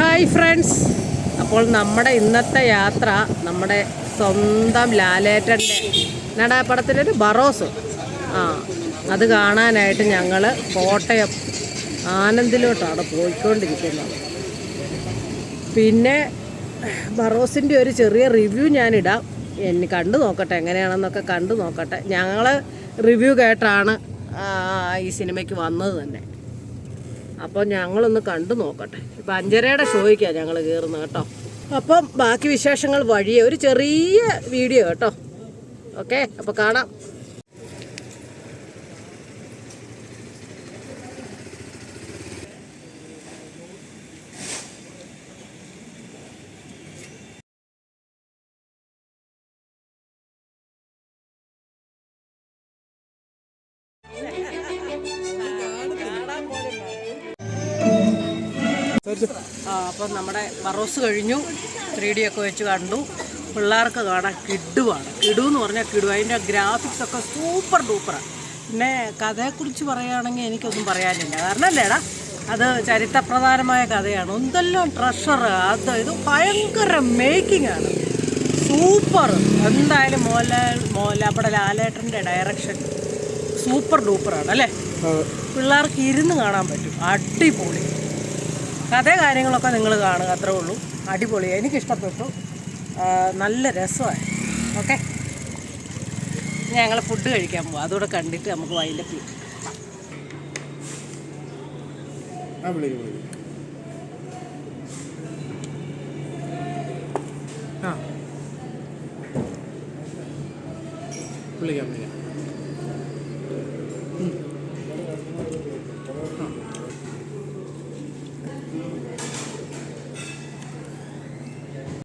Hi friends, അപ്പോൾ നമ്മുടെ ഇന്നത്തെ യാത്ര നമ്മുടെ സ്വന്തം ലാലേട്ടൻ്റെ നടാപ്പടത്തിലൊരു ബറോസ് അത് കാണാനായിട്ട് ഞങ്ങൾ കോട്ടയം ആനന്ദിലോട്ടാണ് പോയിക്കൊണ്ടിരിക്കുന്നത്. പിന്നെ ബറോസിൻ്റെ ഒരു ചെറിയ റിവ്യൂ ഞാനിടാം. കണ്ടു നോക്കട്ടെ, എങ്ങനെയാണെന്നൊക്കെ കണ്ടു നോക്കട്ടെ. ഞങ്ങൾ റിവ്യൂ കേട്ടാണ് ഈ സിനിമയ്ക്ക് വന്നത് തന്നെ. അപ്പോൾ ഞങ്ങളൊന്ന് കണ്ടു നോക്കട്ടെ. ഇപ്പം 5:30 ഷോയ്ക്കാണ് ഞങ്ങൾ കയറുന്നത് കേട്ടോ. അപ്പം ബാക്കി വിശേഷങ്ങൾ വഴിയെ ഒരു ചെറിയ വീഡിയോ കേട്ടോ. ഓക്കെ, അപ്പോൾ കാണാം. അപ്പം നമ്മുടെ ബറോസ് കഴിഞ്ഞു. 3D ഒക്കെ വെച്ച് കണ്ടു. പിള്ളേർക്ക് കാണാൻ കിടുവാണ്. കിടു എന്ന് പറഞ്ഞാൽ കിടു. അതിൻ്റെ ഗ്രാഫിക്സ് ഒക്കെ സൂപ്പർ ഡൂപ്പറാണ്. പിന്നെ കഥയെക്കുറിച്ച് പറയുകയാണെങ്കിൽ എനിക്കൊന്നും പറയാനില്ല. കാരണം അല്ലേടാ, അത് ചരിത്രപ്രധാനമായ കഥയാണ്. എന്തെല്ലാം ട്രഷർ, ഇത് ഭയങ്കര മേക്കിംഗ് ആണ്. സൂപ്പർ. എന്തായാലും നമ്മുടെ ലാലേട്ടൻ്റെ ഡയറക്ഷൻ സൂപ്പർ ഡൂപ്പറാണ് അല്ലേ. പിള്ളേർക്ക് ഇരുന്ന് കാണാൻ പറ്റും. അടിപൊളി. കഥ കാര്യങ്ങളൊക്കെ നിങ്ങൾ കാണുക, അത്രേ ഉള്ളൂ. അടിപൊളി. എനിക്കിഷ്ടപ്പെട്ടു. നല്ല രസമായി. ഓക്കെ, ഞങ്ങൾ ഫുഡ് കഴിക്കാൻ പോവാം. അതുകൂടെ കണ്ടിട്ട് നമുക്ക് വൈൻഡപ്പ് ചെയ്യാം. വിളിക്കാം.